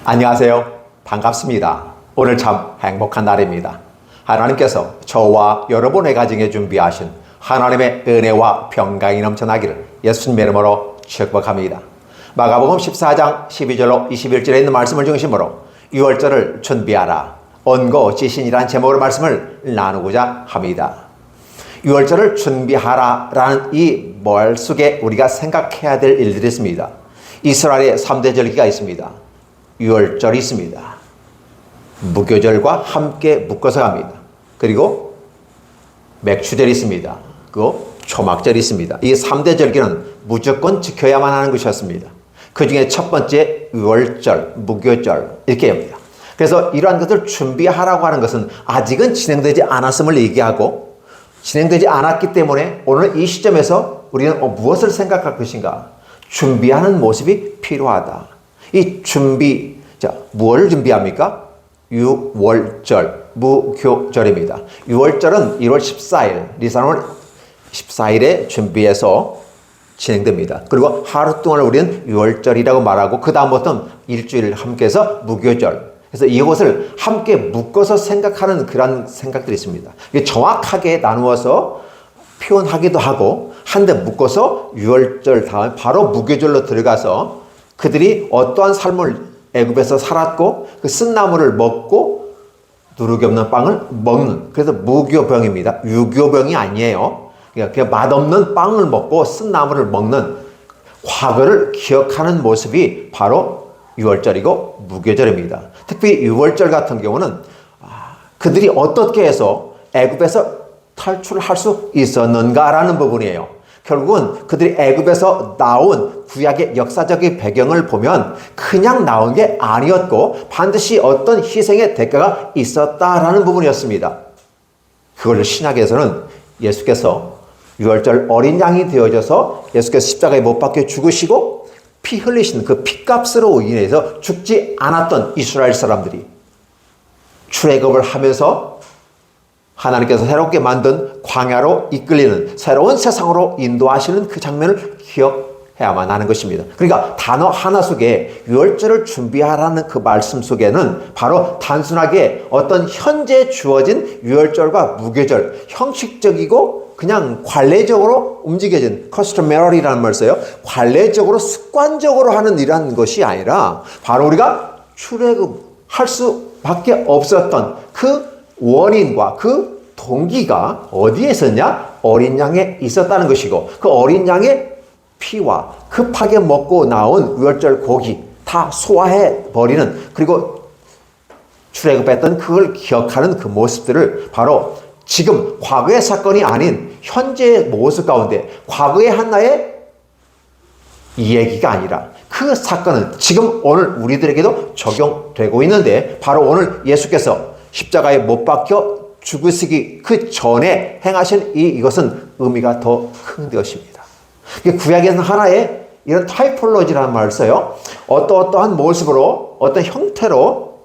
안녕하세요. 반갑습니다. 오늘 참 행복한 날입니다. 하나님께서 저와 여러분의 가정에 준비하신 하나님의 은혜와 평강이 넘쳐나기를 예수님의 이름으로 축복합니다. 마가복음 14장 12절로 21절에 있는 말씀을 중심으로 유월절을 준비하라, 온고지신이란 제목으로 말씀을 나누고자 합니다. 유월절을 준비하라 라는 이 말 속에 우리가 생각해야 될 일들이 있습니다. 이스라엘의 3대 절기가 있습니다. 유월절이 있습니다. 무교절과 함께 묶어서 갑니다. 그리고 맥추절이 있습니다. 그리고 초막절이 있습니다. 이 3대 절기는 무조건 지켜야만 하는 것이었습니다. 그 중에 첫 번째 유월절, 무교절 이렇게 합니다. 그래서 이러한 것을 준비하라고 하는 것은 아직은 진행되지 않았음을 얘기하고, 진행되지 않았기 때문에 오늘 이 시점에서 우리는 무엇을 생각할 것인가? 준비하는 모습이 필요하다. 이 준비, 무엇을 준비합니까? 유월절, 무교절입니다. 유월절은 1월 14일, 니산월 14일에 준비해서 진행됩니다. 그리고 하루 동안 우리는 유월절이라고 말하고 그 다음부터는 일주일 함께해서 무교절. 그래서 이것을 함께 묶어서 생각하는 그런 생각들이 있습니다. 이게 정확하게 나누어서 표현하기도 하고, 한데 묶어서 유월절 다음에 바로 무교절로 들어가서 그들이 어떠한 삶을 애굽에서 살았고 그 쓴 나물을 먹고 누룩이 없는 빵을 먹는, 그래서 무교병입니다. 유교병이 아니에요. 그냥 맛없는 빵을 먹고 쓴 나물을 먹는 과거를 기억하는 모습이 바로 유월절이고 무교절입니다. 특히 유월절 같은 경우는 그들이 어떻게 해서 애굽에서 탈출할 수 있었는가라는 부분이에요. 결국은 그들이 애굽에서 나온 구약의 역사적인 배경을 보면 그냥 나온 게 아니었고 반드시 어떤 희생의 대가가 있었다라는 부분이었습니다. 그걸 신약에서는 예수께서 유월절 어린 양이 되어져서 예수께서 십자가에 못 박혀 죽으시고 피 흘리신 그 피값으로 인해서 죽지 않았던 이스라엘 사람들이 출애굽을 하면서 하나님께서 새롭게 만든 광야로 이끌리는 새로운 세상으로 인도하시는 그 장면을 기억해야만 하는 것입니다. 그러니까 단어 하나 속에 유월절을 준비하라는 그 말씀 속에는 바로 단순하게 어떤 현재 주어진 유월절과 무교절, 형식적이고 그냥 관례적으로 움직여진 customary라는 말을 써요. 관례적으로 습관적으로 하는 일이라는 것이 아니라 바로 우리가 출애굽할 수밖에 없었던 그 원인과 그 동기가 어디에 있었냐? 어린 양에 있었다는 것이고, 그 어린 양의 피와 급하게 먹고 나온 유월절 고기 다 소화해 버리는, 그리고 출애굽했던 그걸 기억하는 그 모습들을 바로 지금 과거의 사건이 아닌 현재의 모습 가운데 과거의 하나의 얘기가 아니라 그 사건은 지금 오늘 우리들에게도 적용되고 있는데, 바로 오늘 예수께서 십자가에 못 박혀 죽으시기 그 전에 행하신 이것은 의미가 더 큰 것입니다. 구약에서는 하나의 이런 타이폴로지라는 말을 써요. 어떠한 모습으로, 어떤 형태로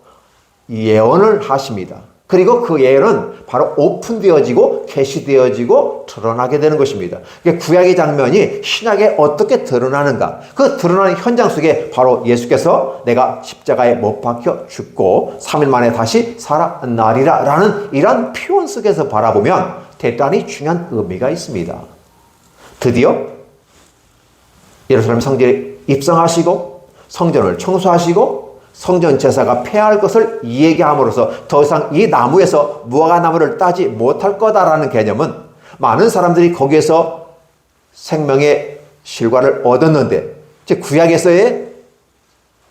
예언을 하십니다. 그리고 그 예언은 바로 오픈되어지고 계시되어지고 드러나게 되는 것입니다. 구약의 장면이 신약에 어떻게 드러나는가, 그 드러나는 현장 속에 바로 예수께서 내가 십자가에 못 박혀 죽고 3일 만에 다시 살아나리라 라는 이런 표현 속에서 바라보면 대단히 중요한 의미가 있습니다. 드디어 예루살렘 성전에 입성하시고 성전을 청소하시고 성전 제사가 폐할 것을 얘기함으로써 더 이상 이 나무에서 무화과 나무를 따지 못할 거다라는 개념은, 많은 사람들이 거기에서 생명의 실과를 얻었는데, 즉 구약에서의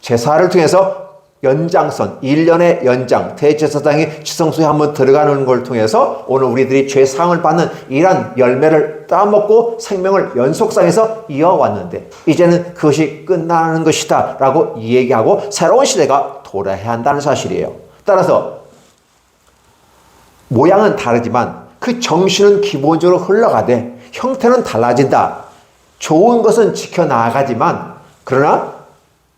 제사를 통해서 연장선, 1년의 연장, 대제사장이 지성소에 한번 들어가는 걸 통해서 오늘 우리들이 죄사함을 받는 이러한 열매를 따먹고 생명을 연속상에서 이어왔는데, 이제는 그것이 끝나는 것이다 라고 얘기하고 새로운 시대가 돌아야 한다는 사실이에요. 따라서 모양은 다르지만 그 정신은 기본적으로 흘러가되 형태는 달라진다. 좋은 것은 지켜나가지만 그러나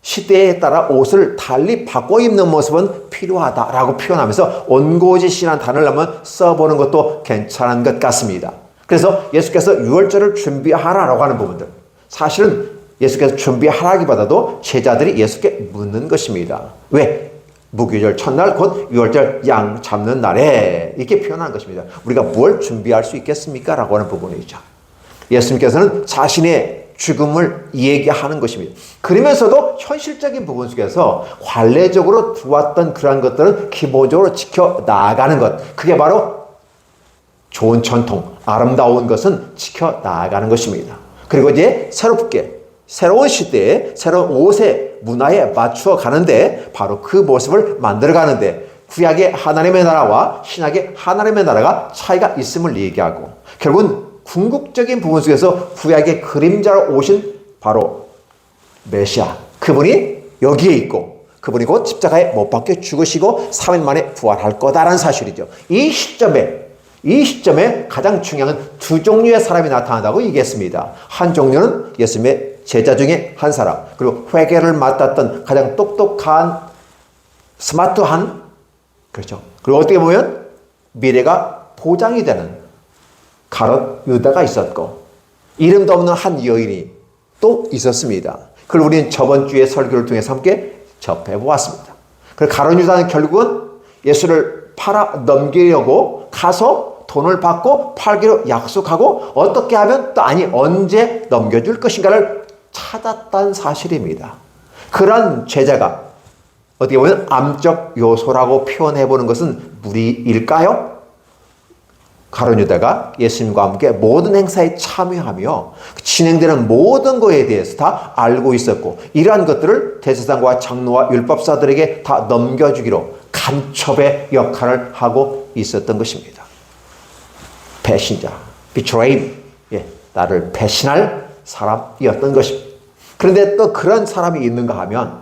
시대에 따라 옷을 달리 바꿔 입는 모습은 필요하다라고 표현하면서 온고지신이라는 단어를 한번 써보는 것도 괜찮은 것 같습니다. 그래서 예수께서 유월절을 준비하라라고 하는 부분들, 사실은 예수께서 준비하라기보다도 제자들이 예수께 묻는 것입니다. 왜? 무교절 첫날 곧 유월절 양 잡는 날에 이렇게 표현한 것입니다. 우리가 뭘 준비할 수 있겠습니까? 라고 하는 부분이죠. 예수님께서는 자신의 죽음을 얘기하는 것입니다. 그러면서도 현실적인 부분 속에서 관례적으로 들어왔던 그러한 것들은 기본적으로 지켜나가는 것. 그게 바로 좋은 전통, 아름다운 것은 지켜나가는 것입니다. 그리고 이제 새로운 시대에 새로운 옷의 문화에 맞추어 가는데 바로 그 모습을 만들어 가는데 구약의 하나님의 나라와 신약의 하나님의 나라가 차이가 있음을 얘기하고 결국은 궁극적인 부분 속에서 구약의 그림자로 오신 바로 메시아, 그분이 여기에 있고 그분이 곧 십자가에 못 박혀 죽으시고 3일 만에 부활할 거다라는 사실이죠. 이 시점에 가장 중요한 두 종류의 사람이 나타난다고 얘기했습니다. 한 종류는 예수님의 제자 중에 한 사람, 그리고 회개를 맡았던 가장 똑똑한 스마트한, 그렇죠. 그리고 어떻게 보면 미래가 보장이 되는 가롯 유다가 있었고 이름도 없는 한 여인이 또 있었습니다. 그걸 우리는 저번 주에 설교를 통해서 함께 접해보았습니다. 그리고 가롯 유다는 결국은 예수를 팔아 넘기려고 가서 돈을 받고 팔기로 약속하고 어떻게 하면 또 언제 넘겨줄 것인가를 찾았다는 사실입니다. 그런 제자가 어떻게 보면 암적 요소라고 표현해보는 것은 무리일까요? 가룟 유다가 예수님과 함께 모든 행사에 참여하며 진행되는 모든 것에 대해서 다 알고 있었고 이러한 것들을 대제사장과 장로와 율법사들에게 다 넘겨주기로 간첩의 역할을 하고 있었던 것입니다. 배신자, betrayed, 나를 배신할 사람이었던 것입니다. 그런데 또 그런 사람이 있는가 하면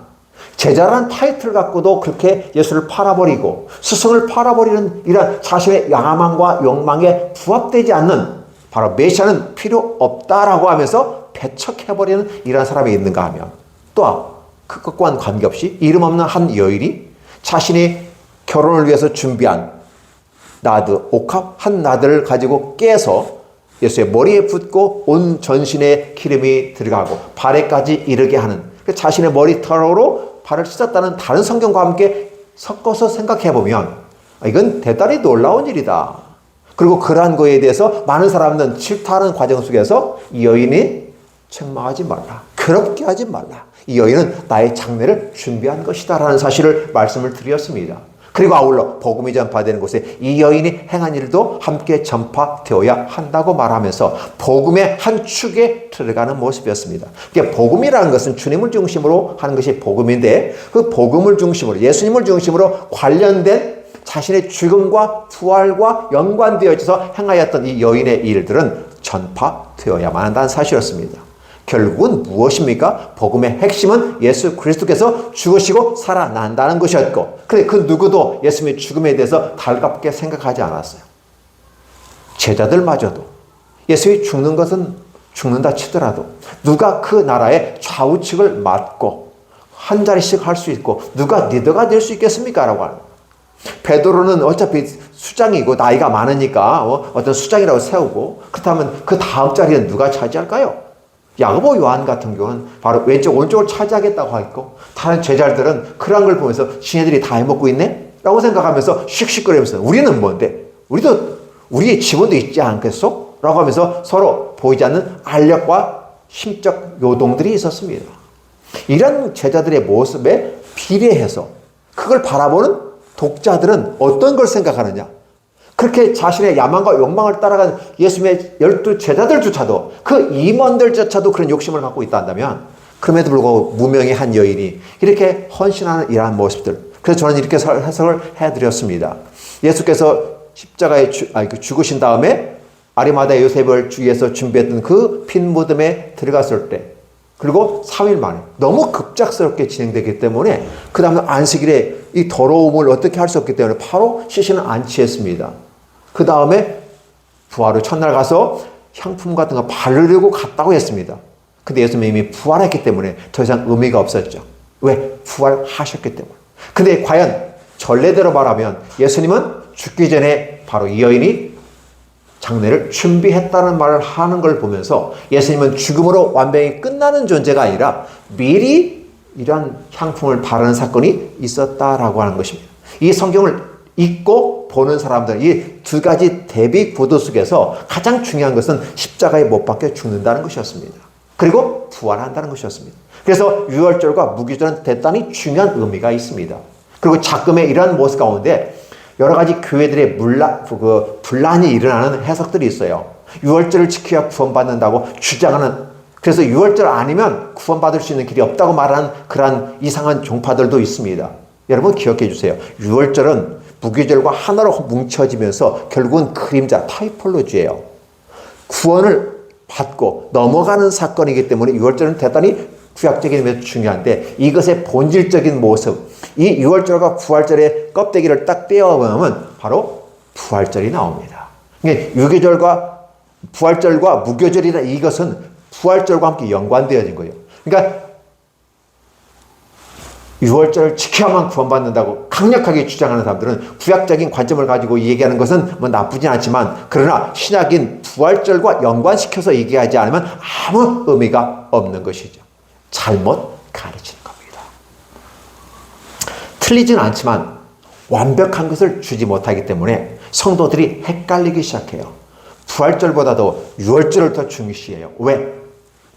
제자라는 타이틀을 갖고도 그렇게 예수를 팔아버리고 스승을 팔아버리는 이런 자신의 야망과 욕망에 부합되지 않는 바로 메시아는 필요 없다라고 하면서 배척해버리는 이런 사람이 있는가 하면 또 그것과는 관계없이 이름 없는 한 여인이 자신이 결혼을 위해서 준비한 옥합 한 나드를 가지고 깨서 예수의 머리에 붓고 온 전신에 기름이 들어가고 발에까지 이르게 하는 자신의 머리털로 발을 씻었다는 다른 성경과 함께 섞어서 생각해보면 이건 대단히 놀라운 일이다. 그리고 그러한 거에 대해서 많은 사람들은 질타하는 과정 속에서 이 여인이 책망하지 말라. 괴롭게 하지 말라. 이 여인은 나의 장례를 준비한 것이다 라는 사실을 말씀을 드렸습니다. 그리고 아울러 복음이 전파되는 곳에 이 여인이 행한 일도 함께 전파되어야 한다고 말하면서 복음의 한 축에 들어가는 모습이었습니다. 그러니까 복음이라는 것은 주님을 중심으로 하는 것이 복음인데 그 복음을 중심으로 예수님을 중심으로 관련된 자신의 죽음과 부활과 연관되어져서 행하였던 이 여인의 일들은 전파되어야만 한다는 사실이었습니다. 결국은 무엇입니까? 복음의 핵심은 예수 그리스도께서 죽으시고 살아난다는 것이었고 그런데 그 누구도 예수님의 죽음에 대해서 달갑게 생각하지 않았어요. 제자들마저도 예수님이 죽는 것은 죽는다 치더라도 누가 그 나라의 좌우측을 맡고 한 자리씩 할 수 있고 누가 리더가 될 수 있겠습니까? 라고 하는 베드로는 어차피 수장이고 나이가 많으니까 어떤 수장이라고 세우고 그렇다면 그 다음 자리는 누가 차지할까요? 야고보 요한 같은 경우는 바로 왼쪽 오른쪽을 차지하겠다고 하고 다른 제자들은 그런 걸 보면서 지네들이 다 해먹고 있네? 라고 생각하면서 씩씩거리면서 우리는 뭔데? 우리도 우리의 지분도 있지 않겠소? 라고 하면서 서로 보이지 않는 알력과 심적 요동들이 있었습니다. 이런 제자들의 모습에 비례해서 그걸 바라보는 독자들은 어떤 걸 생각하느냐? 그렇게 자신의 야망과 욕망을 따라가는 예수님의 12 제자들조차도 그 임원들조차도 그런 욕심을 갖고 있다 한다면 그럼에도 불구하고 무명의 한 여인이 이렇게 헌신하는 이러한 모습들 그래서 저는 이렇게 해석을 해드렸습니다. 예수께서 십자가에 죽으신 다음에 아리마다 요셉을 위해서 준비했던 그 핀 무덤에 들어갔을 때 그리고 3일 만에 너무 급작스럽게 진행되기 때문에 그 다음에 안식일에 이 더러움을 어떻게 할 수 없기 때문에 바로 시신을 안치했습니다. 그 다음에 부활 후 첫날 가서 향품 같은 거 바르려고 갔다고 했습니다. 근데 예수님이 이미 부활했기 때문에 더 이상 의미가 없었죠. 왜? 부활하셨기 때문에. 근데 과연 전례대로 말하면 예수님은 죽기 전에 바로 이 여인이 장례를 준비했다는 말을 하는 걸 보면서 예수님은 죽음으로 완벽히 끝나는 존재가 아니라 미리 이러한 향품을 바르는 사건이 있었다라고 하는 것입니다. 이 성경을 읽고 보는 사람들, 이 두 가지 대비 구도 속에서 가장 중요한 것은 십자가에 못 박혀 죽는다는 것이었습니다. 그리고 부활한다는 것이었습니다. 그래서 유월절과 무교절은 대단히 중요한 의미가 있습니다. 그리고 작금의 이러한 모습 가운데 여러 가지 교회들의 분란이 일어나는 해석들이 있어요. 유월절을 지켜야 구원받는다고 주장하는, 그래서 유월절 아니면 구원받을 수 있는 길이 없다고 말하는 그러한 이상한 종파들도 있습니다. 여러분 기억해 주세요. 유월절은 무교절과 하나로 뭉쳐지면서 결국은 그림자, 타이폴로지예요. 구원을 받고 넘어가는 사건이기 때문에 유월절은 대단히 구약적인 의미에서 중요한데 이것의 본질적인 모습, 이 유월절과 부활절의 껍데기를 딱 떼어보면 바로 부활절이 나옵니다. 그러니까 유교절과 부활절과 무교절이라 이것은 부활절과 함께 연관되어진 거예요. 그러니까 유월절을 지켜야만 구원받는다고 강력하게 주장하는 사람들은 구약적인 관점을 가지고 얘기하는 것은 뭐 나쁘진 않지만, 그러나 신약인 부활절과 연관시켜서 얘기하지 않으면 아무 의미가 없는 것이죠. 잘못 가르치는 겁니다. 틀리진 않지만 완벽한 것을 주지 못하기 때문에 성도들이 헷갈리기 시작해요. 부활절보다도 유월절을 더 중시해요. 왜?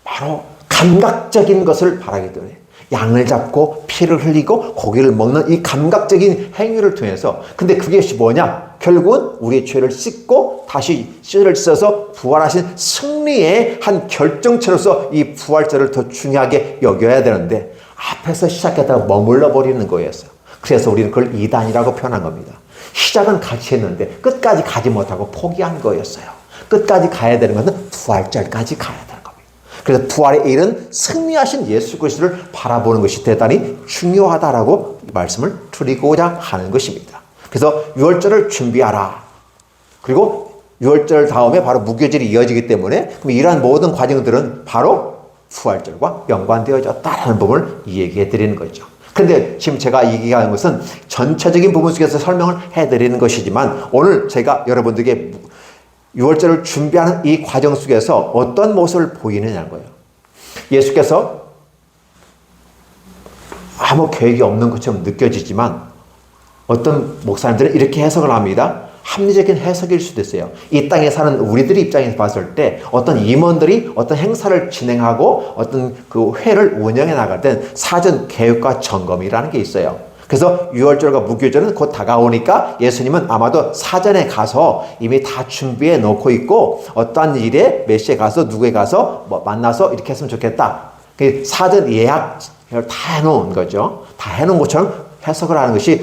바로 감각적인 것을 바라기 때문에. 양을 잡고 피를 흘리고 고기를 먹는 이 감각적인 행위를 통해서, 근데 그것이 뭐냐? 결국은 우리의 죄를 씻고 다시 씻을 써서 부활하신 승리의 한 결정체로서 이 부활절을 더 중요하게 여겨야 되는데 앞에서 시작했다가 머물러 버리는 거였어요. 그래서 우리는 그걸 이단이라고 표현한 겁니다. 시작은 같이 했는데 끝까지 가지 못하고 포기한 거였어요. 끝까지 가야 되는 것은 부활절까지 가야 되는 겁니다. 그래서 부활에 이른 승리하신 예수 그리스도를 바라보는 것이 대단히 중요하다라고 말씀을 드리고자 하는 것입니다. 그래서 유월절을 준비하라. 그리고 유월절 다음에 바로 무교절이 이어지기 때문에 그럼 이러한 모든 과정들은 바로 부활절과 연관되어졌다라는 부분을 얘기해 드리는 거죠. 그런데 지금 제가 얘기하는 것은 전체적인 부분 속에서 설명을 해드리는 것이지만 오늘 제가 여러분들에게 유월절을 준비하는 이 과정 속에서 어떤 모습을 보이느냐는 거예요. 예수께서 아무 계획이 없는 것처럼 느껴지지만 어떤 목사님들은 이렇게 해석을 합니다. 합리적인 해석일 수도 있어요. 이 땅에 사는 우리들의 입장에서 봤을 때 어떤 임원들이 어떤 행사를 진행하고 어떤 그 회를 운영해 나갈 땐 사전 계획과 점검이라는 게 있어요. 그래서 유월절과 무교절은 곧 다가오니까 예수님은 아마도 사전에 가서 이미 다 준비해 놓고 있고 어떠한 일에 몇 시에 가서 누구에 가서 뭐 만나서 이렇게 했으면 좋겠다. 사전 예약을 다 해놓은 거죠. 다 해놓은 것처럼 해석을 하는 것이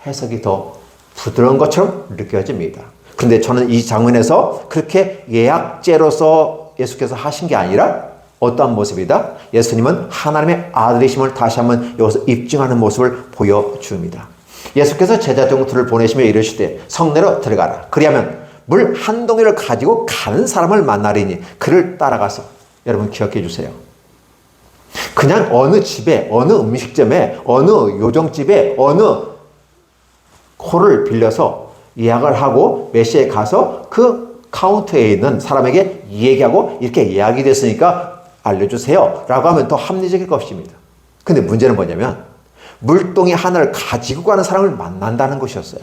해석이 더 부드러운 것처럼 느껴집니다. 그런데 저는 이 장면에서 그렇게 예약제로서 예수께서 하신 게 아니라 어떠한 모습이다? 예수님은 하나님의 아들이심을 다시 한번 여기서 입증하는 모습을 보여줍니다. 예수께서 제자 중들을 보내시며 이르시되 성내로 들어가라. 그리하면 물 한 동이를 가지고 가는 사람을 만나리니 그를 따라가서. 여러분 기억해 주세요. 그냥 어느 집에, 어느 음식점에, 어느 요정집에, 어느 홀을 빌려서 예약을 하고 몇 시에 가서 그 카운터에 있는 사람에게 얘기하고 이렇게 예약이 됐으니까 알려주세요 라고 하면 더 합리적일 것입니다. 근데 문제는 뭐냐면 물동이 하나를 가지고 가는 사람을 만난다는 것이었어요.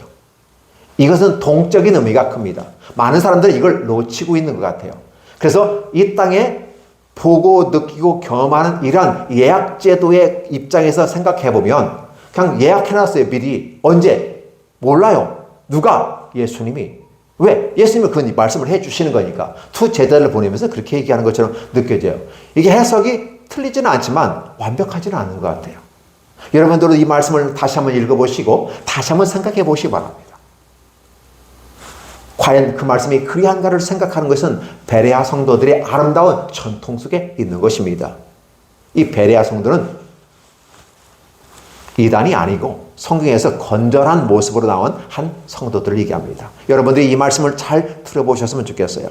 이것은 동적인 의미가 큽니다. 많은 사람들이 이걸 놓치고 있는 것 같아요. 그래서 이 땅에 보고 느끼고 경험하는 이러한 예약제도의 입장에서 생각해보면 그냥 예약해놨어요. 미리. 언제? 몰라요. 누가? 예수님이. 왜? 예수님은 그 말씀을 해주시는 거니까. 두 제자를 보내면서 그렇게 얘기하는 것처럼 느껴져요. 이게 해석이 틀리지는 않지만 완벽하지는 않은 것 같아요. 여러분들도 이 말씀을 다시 한번 읽어보시고 다시 한번 생각해 보시기 바랍니다. 과연 그 말씀이 그리한가를 생각하는 것은 베레아 성도들의 아름다운 전통 속에 있는 것입니다. 이 베레아 성도는 이단이 아니고 성경에서 건전한 모습으로 나온 한 성도들을 얘기합니다. 여러분들이 이 말씀을 잘 들어보셨으면 좋겠어요.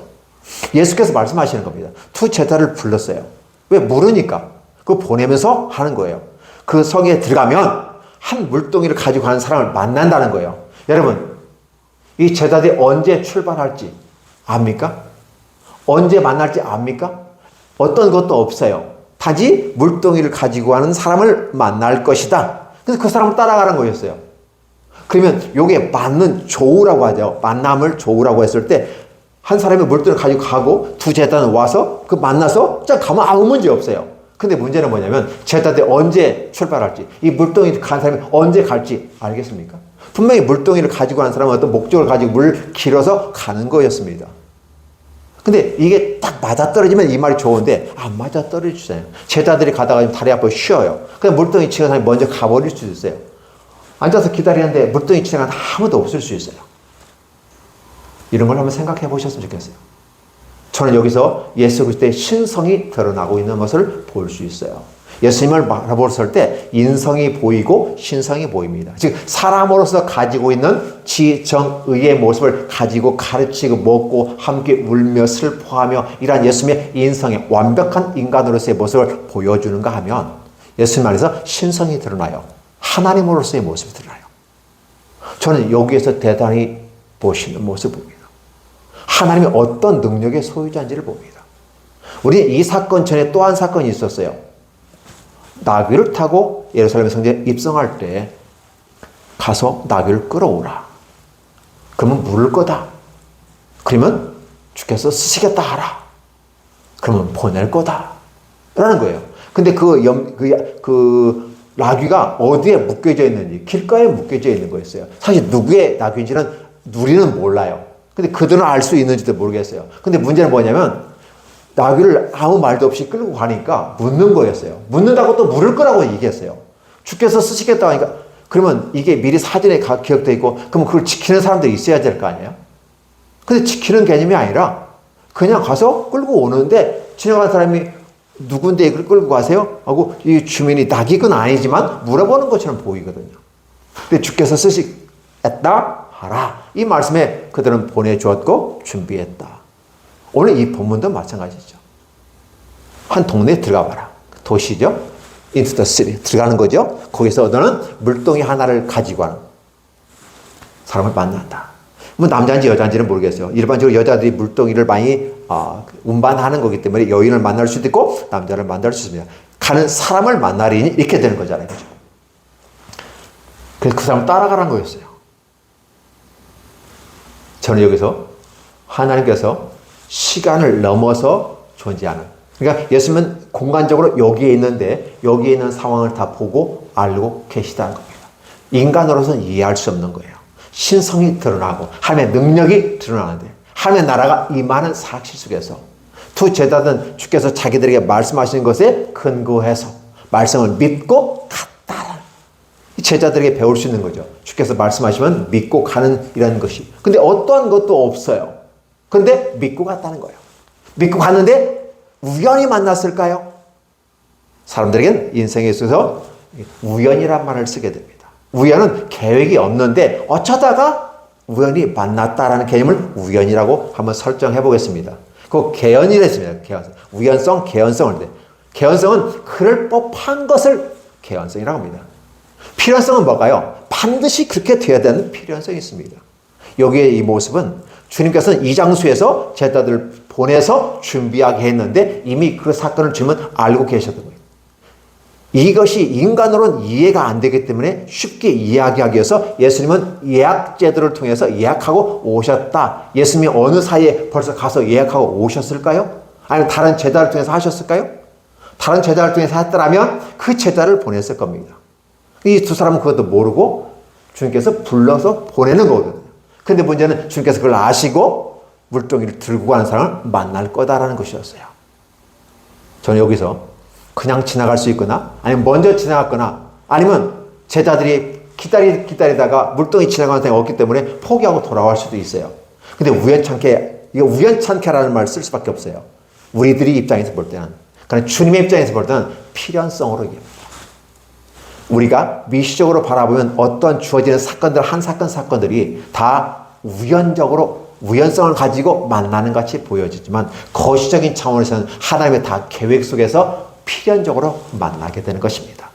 예수께서 말씀하시는 겁니다. 두 제자를 불렀어요. 왜? 물으니까. 그거 보내면서 하는 거예요. 그 성에 들어가면 한 물동이를 가지고 가는 사람을 만난다는 거예요. 여러분, 이 제자들이 언제 출발할지 압니까? 언제 만날지 압니까? 어떤 것도 없어요. 단지 물동이를 가지고 가는 사람을 만날 것이다. 그래서 그 사람을 따라가는 거였어요. 그러면 요게 맞는 조우라고 하죠. 만남을 조우라고 했을 때 한 사람이 물동이를 가지고 가고 두 제자는 와서 그 만나서 쫙 가면 아무 문제 없어요. 근데 문제는 뭐냐면 제자들이 언제 출발할지, 이 물동이 간 사람이 언제 갈지 알겠습니까? 분명히 물동이를 가지고 가는 사람은 어떤 목적을 가지고 물 길어서 가는 거였습니다. 근데 이게 딱 맞아떨어지면 이 말이 좋은데 안 맞아떨어지잖아요. 제자들이 가다가 다리 앞에 쉬어요. 그냥 물동이 치는 사람이 먼저 가버릴 수도 있어요. 앉아서 기다리는데 물동이 치는 사람 아무도 없을 수 있어요. 이런 걸 한번 생각해 보셨으면 좋겠어요. 저는 여기서 예수 그리스도의 신성이 드러나고 있는 것을 볼 수 있어요. 예수님을 바라볼 때 인성이 보이고 신성이 보입니다. 즉 사람으로서 가지고 있는 지정의의 모습을 가지고 가르치고 먹고 함께 울며 슬퍼하며 이러한 예수님의 인성의 완벽한 인간으로서의 모습을 보여주는가 하면 예수님 안에서 신성이 드러나요. 하나님으로서의 모습이 드러나요. 저는 여기에서 대단히 보시는 모습을 봅니다. 하나님이 어떤 능력의 소유자인지를 봅니다. 우리는 이 사건 전에 또 한 사건이 있었어요. 나귀를 타고 예루살렘 성전에 입성할 때 가서 나귀를 끌어오라. 그러면 물을 거다. 그러면 주께서 쓰시겠다 하라. 그러면 보낼 거다. 라는 거예요. 근데 그 나귀가 어디에 묶여져 있는지, 길가에 묶여져 있는 거였어요. 사실 누구의 나귀인지는 우리는 몰라요. 근데 그들은 알 수 있는지도 모르겠어요. 근데 문제는 뭐냐면 나귀를 아무 말도 없이 끌고 가니까 묻는 거였어요. 묻는다고 또 물을 거라고 얘기했어요. 주께서 쓰시겠다고 하니까 그러면 이게 미리 사전에 기억되어 있고 그럼 그걸 지키는 사람들이 있어야 될 거 아니에요? 근데 지키는 개념이 아니라 그냥 가서 끌고 오는데 지나가는 사람이 누군데 이걸 끌고 가세요? 하고 이 주민이 나귀건 아니지만 물어보는 것처럼 보이거든요. 근데 주께서 쓰시겠다 하라. 이 말씀에 그들은 보내주었고 준비했다. 오늘 이 본문도 마찬가지죠. 한 동네에 들어가 봐라. 도시죠. Into the city. 들어가는 거죠. 거기서 너는 물동이 하나를 가지고 하는 사람을 만난다. 뭐 남자인지 여자인지는 모르겠어요. 일반적으로 여자들이 물동이를 많이 운반하는 거기 때문에 여인을 만날 수도 있고 남자를 만날 수 있습니다. 가는 사람을 만나리니 이렇게 되는 거잖아요. 그렇죠? 그래서 그 사람 따라가라는 거였어요. 저는 여기서 하나님께서 시간을 넘어서 존재하는, 그러니까 예수님은 공간적으로 여기에 있는데 여기에 있는 상황을 다 보고 알고 계시다는 겁니다. 인간으로서는 이해할 수 없는 거예요. 신성이 드러나고 하나님의 능력이 드러나는데 하나님의 나라가 임하는 사실 속에서 두 제자들은 주께서 자기들에게 말씀하시는 것에 근거해서 말씀을 믿고 갔다. 이 제자들에게 배울 수 있는 거죠. 주께서 말씀하시면 믿고 가는 이라는 것이. 근데 어떠한 것도 없어요. 근데 믿고 갔다는 거예요. 믿고 갔는데 우연히 만났을까요? 사람들에게는 인생에 있어서 우연이란 말을 쓰게 됩니다. 우연은 계획이 없는데 어쩌다가 우연히 만났다라는 개념을 우연이라고 한번 설정해 보겠습니다. 그 개연이라 했습니다. 개연성. 우연성, 개연성을. 개연성은 그럴 법한 것을 개연성이라고 합니다. 필연성은 뭘까요? 반드시 그렇게 되어야 되는 필연성이 있습니다. 여기에 이 모습은 주님께서는 이 장소에서 제자들을 보내서 준비하게 했는데 이미 그 사건을 주님은 알고 계셨던 거예요. 이것이 인간으로는 이해가 안 되기 때문에 쉽게 이야기하기 위해서 예수님은 예약 제도를 통해서 예약하고 오셨다. 예수님이 어느 사이에 벌써 가서 예약하고 오셨을까요? 아니면 다른 제자를 통해서 하셨을까요? 다른 제자를 통해서 했더라면 그 제자를 보냈을 겁니다. 이 두 사람은 그것도 모르고 주님께서 불러서 보내는 거거든요. 근데 문제는 주님께서 그걸 아시고 물동이를 들고 가는 사람을 만날 거다라는 것이었어요. 저는 여기서 그냥 지나갈 수 있거나 아니면 먼저 지나갔거나 아니면 제자들이 기다리다가 물동이 지나가는 사람이 없기 때문에 포기하고 돌아갈 수도 있어요. 근데 이거 우연찮게라는 말을 쓸 수밖에 없어요. 우리들이 입장에서 볼 때는. 그러나 주님의 입장에서 볼 때는 필연성으로 얘기합니다. 우리가 미시적으로 바라보면 어떤 주어지는 사건들, 한 사건들이 다 우연성을 가지고 만나는 같이 보여지지만 거시적인 차원에서는 하나님의 다 계획 속에서 필연적으로 만나게 되는 것입니다.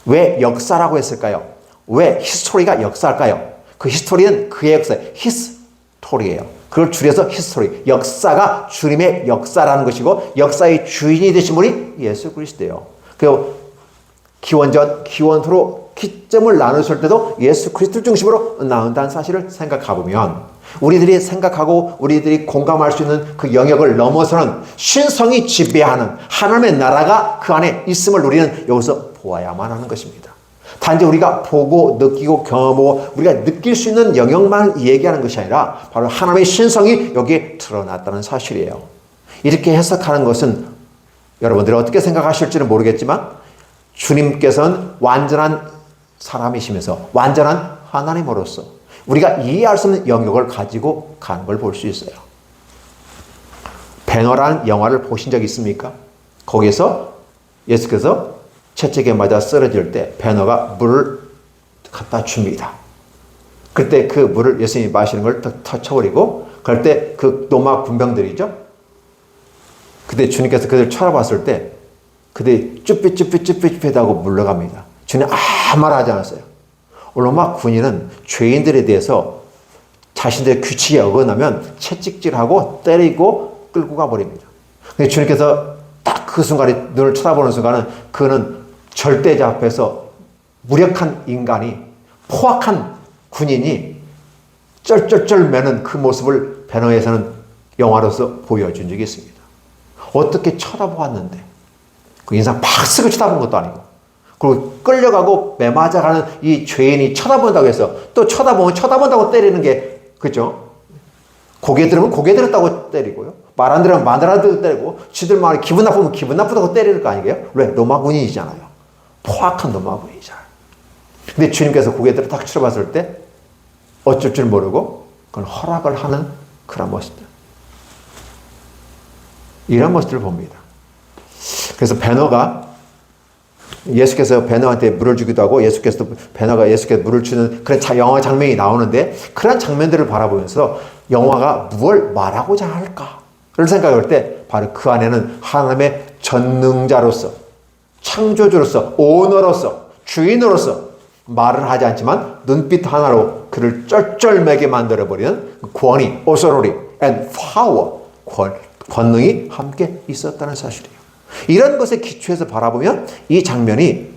왜 역사라고 했을까요? 왜 히스토리가 역사일까요? 그 히스토리는 그의 역사, 히스토리예요. 그걸 줄여서 히스토리, 역사가 주님의 역사라는 것이고 역사의 주인이 되신 분이 예수 그리스도예요. 그리고 기원전, 기원후로 기점을 나누실 때도 예수 그리스도 중심으로 나온다는 사실을 생각해보면 우리들이 생각하고 우리들이 공감할 수 있는 그 영역을 넘어서는 신성이 지배하는 하나님의 나라가 그 안에 있음을 우리는 여기서 보아야만 하는 것입니다. 단지 우리가 보고 느끼고 경험하고 우리가 느낄 수 있는 영역만 얘기하는 것이 아니라 바로 하나님의 신성이 여기에 드러났다는 사실이에요. 이렇게 해석하는 것은 여러분들이 어떻게 생각하실지는 모르겠지만 주님께서는 완전한 사람이시면서 완전한 하나님으로서 우리가 이해할 수 없는 영역을 가지고 가는 걸 볼 수 있어요. 배너라는 영화를 보신 적 있습니까? 거기에서 예수께서 채찍에 맞아 쓰러질 때 배너가 물을 갖다 줍니다. 그때 그 물을 예수님이 마시는 걸 터쳐버리고 그럴 때 그 로마 군병들이죠. 그때 주님께서 그들을 쳐다봤을 때 그들이 쭈삣쭈삣쭈삣쭈삣하고 물러갑니다. 주님 아무 말 하지 않았어요. 로마 군인은 죄인들에 대해서 자신들의 규칙에 어긋나면 채찍질하고 때리고 끌고 가버립니다. 근데 주님께서 딱 그 순간에 눈을 쳐다보는 순간은 그는 절대자 앞에서 무력한 인간이 포악한 군인이 쩔쩔쩔 매는 그 모습을 배너에서는 영화로서 보여준 적이 있습니다. 어떻게 쳐다보았는데 그 인상 팍 쓰고 쳐다본 것도 아니고 그리고 끌려가고 매맞아가는 이 죄인이 쳐다본다고 해서 또 쳐다보면 쳐다본다고 때리는 게 그죠? 고개 들으면 고개 들었다고 때리고요. 말 안 들으면 말 안 들었다고 때리고 지들만 기분 나쁘면 기분 나쁘다고 때리는 거 아니에요? 왜? 로마 군인이잖아요. 포악한 로마 군인이잖아요. 근데 주님께서 고개 들어 딱 쳐봤을 때 어쩔 줄 모르고 그걸 허락을 하는 그런 모습들. 이런 모습들을 봅니다. 그래서 베너가 예수께서 베너한테 물을 주기도 하고 베너가 예수께서 물을 주는 그런 영화 장면이 나오는데 그런 장면들을 바라보면서 영화가 무엇을 말하고자 할까를 생각할 때 바로 그 안에는 하나님의 전능자로서 창조주로서 오너로서 주인으로서 말을 하지 않지만 눈빛 하나로 그를 쩔쩔매게 만들어버리는 권위, authority and power, 권능이 함께 있었다는 사실이에요. 이런 것에 기초해서 바라보면 이 장면이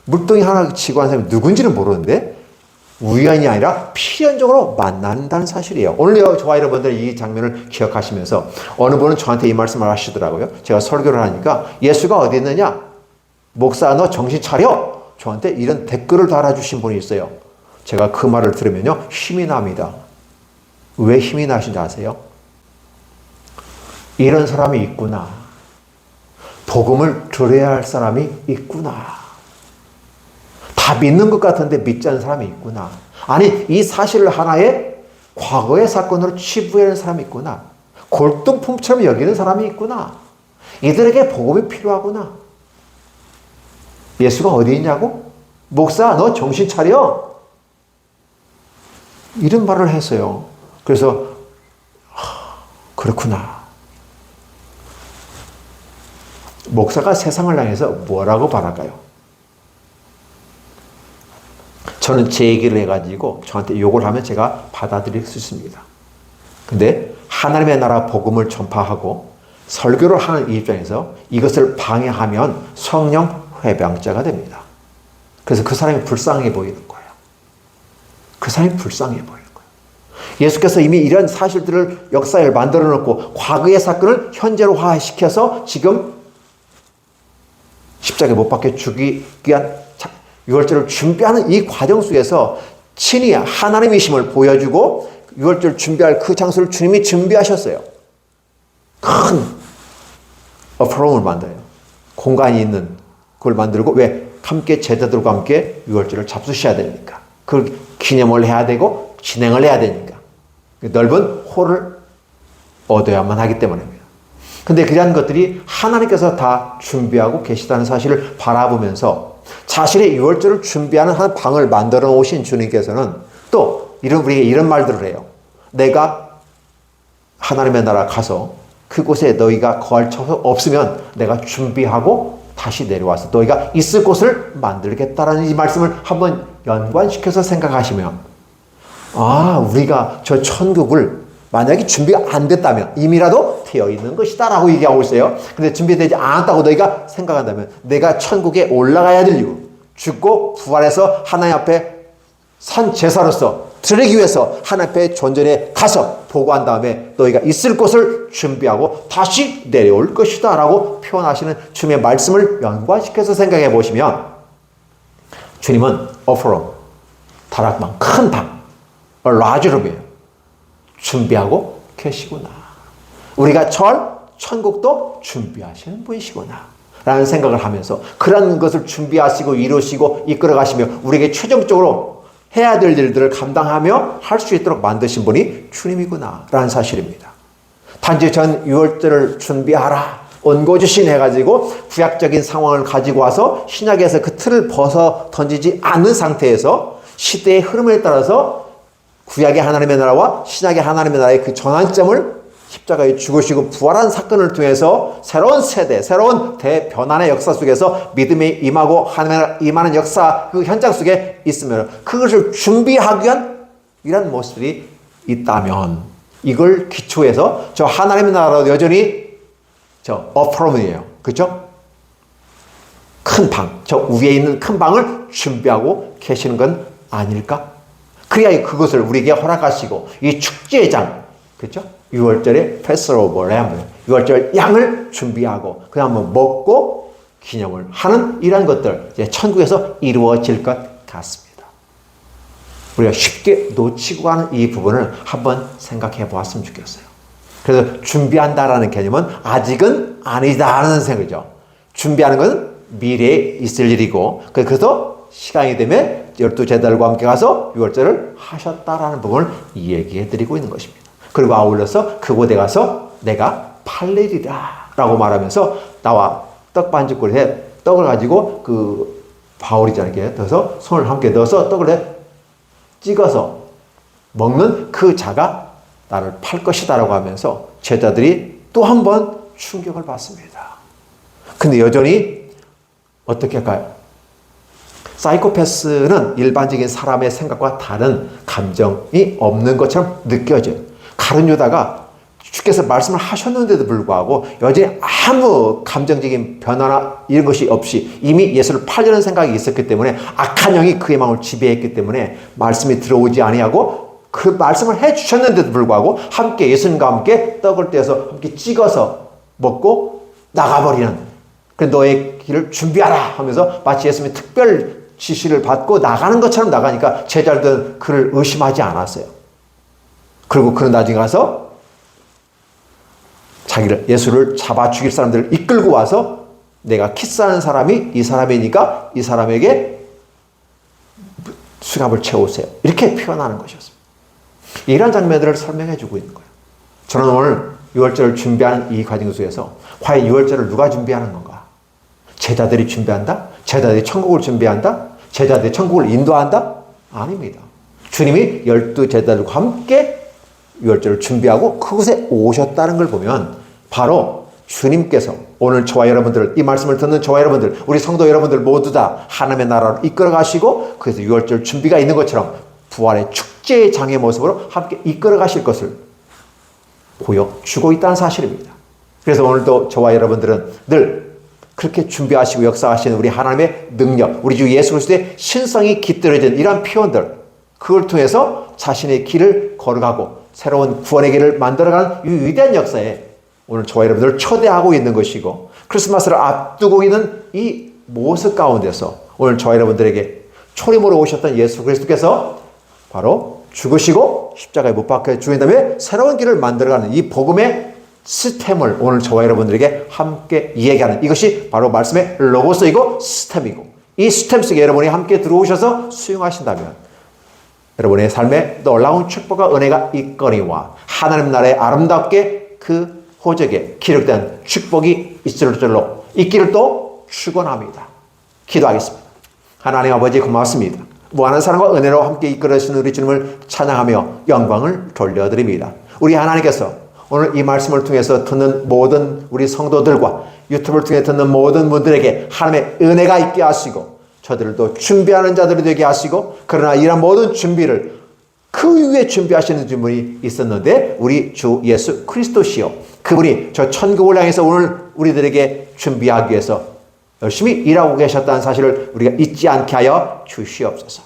물동이 하나 치고 한 사람이 누군지는 모르는데 우연이 아니라 필연적으로 만난다는 사실이에요. 오늘 저와 여러분들 이 장면을 기억하시면서 어느 분은 저한테 이 말씀을 하시더라고요. 제가 설교를 하니까 예수가 어디 있느냐? 목사 너 정신 차려! 저한테 이런 댓글을 달아주신 분이 있어요. 제가 그 말을 들으면요 힘이 납니다. 왜 힘이 나신지 아세요? 이런 사람이 있구나. 복음을 들어야 할 사람이 있구나. 다 믿는 것 같은데 믿지 않는 사람이 있구나. 아니 이 사실을 하나의 과거의 사건으로 치부하는 사람이 있구나. 골동품처럼 여기는 사람이 있구나. 이들에게 복음이 필요하구나. 예수가 어디 있냐고? 목사 너 정신 차려. 이런 말을 했어요. 그래서 그렇구나. 목사가 세상을 향해서 뭐라고 바랄까요? 저는 제 얘기를 해가지고 저한테 욕을 하면 제가 받아들일 수 있습니다. 근데 하나님의 나라 복음을 전파하고 설교를 하는 이 입장에서 이것을 방해하면 성령 회방자가 됩니다. 그래서 그 사람이 불쌍해 보이는 거예요. 그 사람이 불쌍해 보이는 거예요. 예수께서 이미 이런 사실들을 역사에 만들어 놓고 과거의 사건을 현재로화시켜서 지금 십자가에 못 박혀 죽이기 위한 유월절을 준비하는 이 과정 속에서 친히 하나님이심을 보여주고 유월절 준비할 그 장소를 주님이 준비하셨어요. 큰 어프롬을 만들어요. 공간이 있는 그걸 만들고 왜? 함께 제자들과 함께 유월절을 잡수셔야 되니까. 그걸 기념을 해야 되고 진행을 해야 되니까. 넓은 홀을 얻어야만 하기 때문입니다. 근데 그러한 것들이 하나님께서 다 준비하고 계시다는 사실을 바라보면서 자신의 유월절을 준비하는 한 방을 만들어 오신 주님께서는 또 우리에게 이런 말들을 해요. 내가 하나님의 나라 가서 그곳에 너희가 거할 처가 없으면 내가 준비하고 다시 내려와서 너희가 있을 곳을 만들겠다라는 이 말씀을 한번 연관시켜서 생각하시면 우리가 저 천국을 만약에 준비가 안 됐다면 이미라도 되어 있는 것이다 라고 얘기하고 있어요. 근데 준비되지 않았다고 너희가 생각한다면 내가 천국에 올라가야 될 이유, 죽고 부활해서 하나님 앞에 산 제사로서 드리기 위해서 하나님 앞에 존전에 가서 보고한 다음에 너희가 있을 곳을 준비하고 다시 내려올 것이다 라고 표현하시는 주님의 말씀을 연관시켜서 생각해 보시면 주님은 어프롬, 다락방, 큰 방, large room이에요. 준비하고 계시구나. 우리가 천국도 준비하시는 분이시구나 라는 생각을 하면서 그런 것을 준비하시고 이루시고 이끌어 가시며 우리에게 최종적으로 해야 될 일들을 감당하며 할 수 있도록 만드신 분이 주님이구나 라는 사실입니다. 단지 전 유월절을 준비하라 온고지신 해가지고 구약적인 상황을 가지고 와서 신약에서 그 틀을 벗어 던지지 않는 상태에서 시대의 흐름에 따라서 구약의 하나님의 나라와 신약의 하나님의 나라의 그 전환점을 십자가에 죽으시고 부활한 사건을 통해서 새로운 세대, 새로운 대변환의 역사 속에서 믿음이 임하고 하나님의 임하는 역사 그 현장 속에 있으면 그것을 준비하기 위한 이런 모습이 있다면 이걸 기초해서 저 하나님의 나라로 여전히 저 어프롬이에요. 그렇죠? 큰 방, 저 위에 있는 큰 방을 준비하고 계시는 건 아닐까? 그래야 그것을 우리에게 허락하시고 이 축제의 장, 그렇죠? 6월절에 패스오버 램, 6월절 양을 준비하고 그 다음 먹고 기념을 하는 이런 것들 이제 천국에서 이루어질 것 같습니다. 우리가 쉽게 놓치고 가는 이 부분을 한번 생각해 보았으면 좋겠어요. 그래서 준비한다라는 개념은 아직은 아니다라는 생각이죠. 준비하는 것은 미래에 있을 일이고 그래서 시간이 되면 12제자들과 함께 가서 6월절을 하셨다라는 부분을 얘기해 드리고 있는 것입니다. 그리고 아울러서 그곳에 가서 내가 팔리리라 라고 말하면서 나와 떡반죽을 떡을 가지고 그 바울이잖아요. 이렇게 넣어서 손을 함께 넣어서 떡을 찍어서 먹는 그 자가 나를 팔 것이다 라고 하면서 제자들이 또 한 번 충격을 받습니다. 근데 여전히 어떻게 할까요? 사이코패스는 일반적인 사람의 생각과 다른 감정이 없는 것처럼 느껴져요. 가룟 유다가 주께서 말씀을 하셨는데도 불구하고 여전히 아무 감정적인 변화나 이런 것이 없이 이미 예수를 팔려는 생각이 있었기 때문에 악한 영이 그의 마음을 지배했기 때문에 말씀이 들어오지 아니하고 그 말씀을 해주셨는데도 불구하고 함께 예수님과 함께 떡을 떼어서 함께 찍어서 먹고 나가버리는 그 너의 길을 준비하라 하면서 마치 예수님이 특별 지시를 받고 나가는 것처럼 나가니까 제자들은 그를 의심하지 않았어요. 그리고 그는 나중에 가서 예수를 잡아 죽일 사람들을 이끌고 와서 내가 키스하는 사람이 이 사람이니까 이 사람에게 수갑을 채우세요. 이렇게 표현하는 것이었습니다. 이런 장면들을 설명해 주고 있는 거예요. 저는 오늘 6월절을 준비하는 이 과정 속에서 과연 6월절을 누가 준비하는 건가? 제자들이 준비한다? 제자들이 천국을 준비한다? 제자들이 천국을 인도한다? 아닙니다. 주님이 12제자들과 함께 6월절을 준비하고 그곳에 오셨다는 걸 보면 바로 주님께서 오늘 저와 여러분들, 이 말씀을 듣는 저와 여러분들, 우리 성도 여러분들 모두 다 하나님의 나라로 이끌어 가시고 그래서 6월절 준비가 있는 것처럼 부활의 축제의 장의 모습으로 함께 이끌어 가실 것을 보여주고 있다는 사실입니다. 그래서 오늘도 저와 여러분들은 늘 그렇게 준비하시고 역사하시는 우리 하나님의 능력, 우리 주 예수 그리스도의 신성이 깃들어진 이러한 표현들, 그걸 통해서 자신의 길을 걸어가고 새로운 구원의 길을 만들어가는 이 위대한 역사에 오늘 저와 여러분들을 초대하고 있는 것이고 크리스마스를 앞두고 있는 이 모습 가운데서 오늘 저와 여러분들에게 초림으로 오셨던 예수 그리스도께서 바로 죽으시고 십자가에 못 박혀 죽은 다음에 새로운 길을 만들어가는 이 복음의 시스템을 오늘 저와 여러분들에게 함께 이야기하는 이것이 바로 말씀의 로고스이고 시스템이고 이 시스템 속에 여러분이 함께 들어오셔서 수용하신다면 여러분의 삶에 놀라운 축복과 은혜가 있거니와 하나님 나라의 아름답게 그 호적에 기록된 축복이 있을 줄로 있기를 또 축원합니다. 기도하겠습니다. 하나님 아버지 고맙습니다. 무한한 사랑과 은혜로 함께 이끌어주시는 우리 주님을 찬양하며 영광을 돌려드립니다. 우리 하나님께서 오늘 이 말씀을 통해서 듣는 모든 우리 성도들과 유튜브를 통해 듣는 모든 분들에게 하나님의 은혜가 있게 하시고 저들도 준비하는 자들이 되게 하시고 그러나 이런 모든 준비를 그 위에 준비하시는 분이 있었는데 우리 주 예수 그리스도시요. 그분이 저 천국을 향해서 오늘 우리들에게 준비하기 위해서 열심히 일하고 계셨다는 사실을 우리가 잊지 않게 하여 주시옵소서.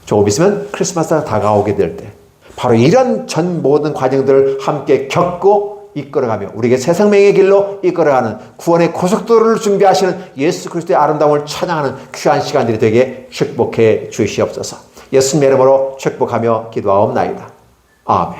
조금 있으면 크리스마스가 다가오게 될 때 바로 이런 전 모든 과정들을 함께 겪고 이끌어가며 우리에게 새 생명의 길로 이끌어가는 구원의 고속도로를 준비하시는 예수 그리스도의 아름다움을 찬양하는 귀한 시간들이 되게 축복해 주시옵소서. 예수님의 이름으로 축복하며 기도하옵나이다. 아멘.